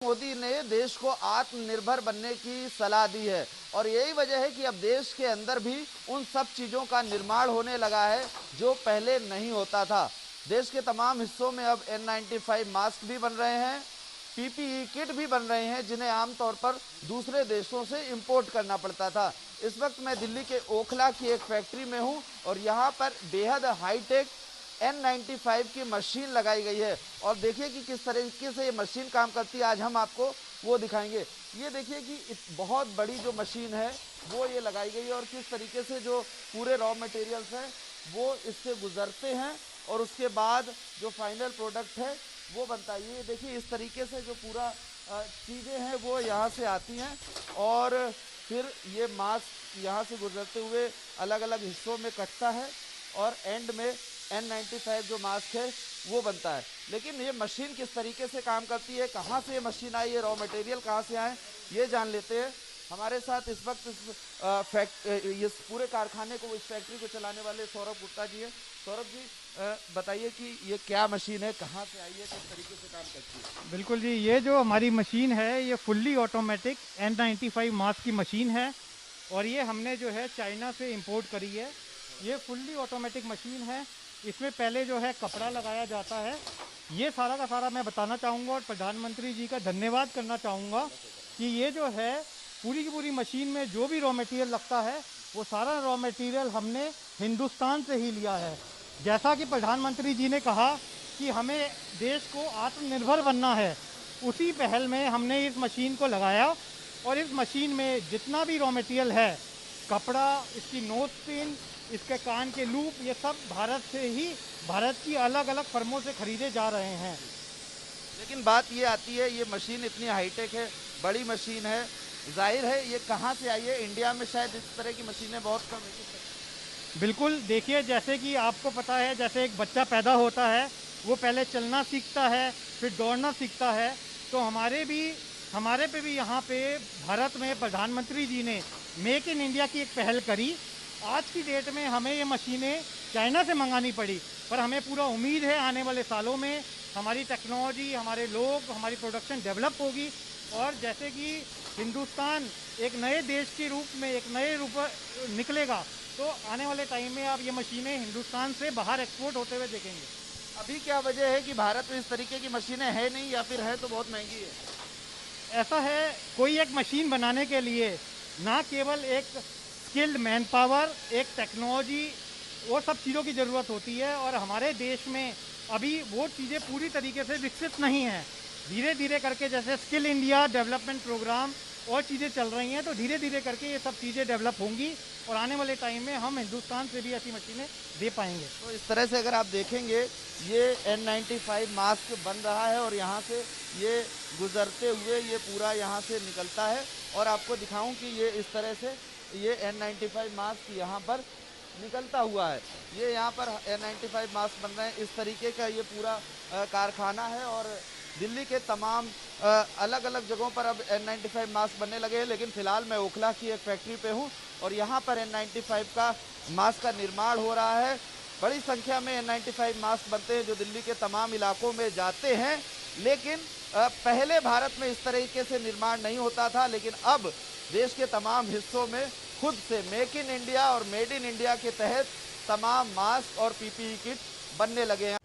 मोदी ने देश को आत्मनिर्भर बनने की सलाह दी है और यही वजह है कि अब देश के अंदर भी उन सब चीज़ों का निर्माण होने लगा है जो पहले नहीं होता था। देश के तमाम हिस्सों में अब N95 मास्क भी बन रहे हैं, PPE किट भी बन रहे हैं जिन्हें आमतौर पर दूसरे देशों से इंपोर्ट करना पड़ता था। इस वक्त मैं दिल्ली के ओखला की एक फैक्ट्री में हूं और यहाँ पर बेहद हाईटेक N95 की मशीन लगाई गई है और देखिए कि किस तरीके से ये मशीन काम करती है। आज हम आपको वो दिखाएंगे। ये देखिए कि बहुत बड़ी जो मशीन है वो ये लगाई गई है और किस तरीके से जो पूरे रॉ मटेरियल्स हैं वो इससे गुजरते हैं और उसके बाद जो फाइनल प्रोडक्ट है वो बनता है। ये देखिए इस तरीके से जो पूरा चीज़ें हैं वो यहाँ से आती हैं और फिर ये मास्क यहाँ से गुजरते हुए अलग अलग हिस्सों में कटता है और एंड में N95 जो मास्क है वो बनता है। लेकिन ये मशीन किस तरीके से काम करती है, कहाँ से ये मशीन आई है, रॉ मटेरियल कहाँ से आए, ये जान लेते हैं। हमारे साथ इस वक्त इस पूरे कारखाने को, इस फैक्ट्री को चलाने वाले सौरभ गुप्ता जी हैं। सौरभ जी बताइए कि ये क्या मशीन है, कहाँ से आई है, किस तरीके से काम करती है? बिल्कुल जी, ये जो हमारी मशीन है ये फुल्ली ऑटोमेटिक N95 मास्क की मशीन है और ये हमने जो है चाइना से इंपोर्ट करी है। ये फुल्ली ऑटोमेटिक मशीन है। इसमें पहले जो है कपड़ा लगाया जाता है। ये सारा का सारा मैं बताना चाहूँगा और प्रधानमंत्री जी का धन्यवाद करना चाहूँगा कि ये जो है पूरी की पूरी मशीन में जो भी रॉ मटेरियल लगता है वो सारा रॉ मटेरियल हमने हिंदुस्तान से ही लिया है। जैसा कि प्रधानमंत्री जी ने कहा कि हमें देश को आत्मनिर्भर बनना है, उसी पहल में हमने इस मशीन को लगाया और इस मशीन में जितना भी रॉ मटेरियल है, कपड़ा, इसकी नोज पिन, इसके कान के लूप, ये सब भारत से ही, भारत की अलग अलग फर्मों से खरीदे जा रहे हैं। लेकिन बात ये आती है, ये मशीन इतनी हाईटेक है, बड़ी मशीन है, जाहिर है ये कहाँ से आई है? इंडिया में शायद इस तरह की मशीनें बहुत कम है। बिल्कुल, देखिए जैसे कि आपको पता है, जैसे एक बच्चा पैदा होता है वो पहले चलना सीखता है, फिर दौड़ना सीखता है, तो हमारे पे भी यहाँ पे भारत में प्रधानमंत्री जी ने मेक इन इंडिया की एक पहल करी। आज की डेट में हमें ये मशीनें चाइना से मंगानी पड़ी, पर हमें पूरा उम्मीद है आने वाले सालों में हमारी टेक्नोलॉजी, हमारे लोग, हमारी प्रोडक्शन डेवलप होगी और जैसे कि हिंदुस्तान एक नए देश के रूप में, एक नए रूप निकलेगा, तो आने वाले टाइम में आप ये मशीनें हिंदुस्तान से बाहर एक्सपोर्ट होते हुए देखेंगे। अभी क्या वजह है कि भारत में इस तरीके की मशीनें हैं नहीं, या फिर है तो बहुत महंगी है? ऐसा है, कोई एक मशीन बनाने के लिए ना केवल एक स्किल्ड मैन पावर, एक टेक्नोलॉजी, वो सब चीज़ों की ज़रूरत होती है और हमारे देश में अभी वो चीज़ें पूरी तरीके से विकसित नहीं हैं। धीरे धीरे करके जैसे स्किल इंडिया डेवलपमेंट प्रोग्राम और चीज़ें चल रही हैं, तो धीरे धीरे करके ये सब चीज़ें डेवलप होंगी और आने वाले टाइम में हम हिंदुस्तान से भी ऐसी मशीनें दे पाएंगे। तो इस तरह से अगर आप देखेंगे, ये N95 मास्क बन रहा है और यहाँ से ये गुजरते हुए ये पूरा यहाँ से निकलता है और आपको दिखाऊं कि ये इस तरह से ये N95 मास्क यहाँ पर निकलता हुआ है। ये यहाँ पर N95 मास्क बन रहे हैं। इस तरीके का ये पूरा कारखाना है और दिल्ली के तमाम अलग अलग जगहों पर अब N95 मास्क बनने लगे हैं। लेकिन फिलहाल मैं ओखला की एक फैक्ट्री पे हूँ और यहाँ पर N95 का मास्क का निर्माण हो रहा है। बड़ी संख्या में N95 मास्क बनते हैं जो दिल्ली के तमाम इलाकों में जाते हैं। लेकिन पहले भारत में इस तरीके से निर्माण नहीं होता था, लेकिन अब देश के तमाम हिस्सों में खुद से मेक इन इंडिया और मेड इन इंडिया के तहत तमाम मास्क और PPE किट बनने लगे हैं।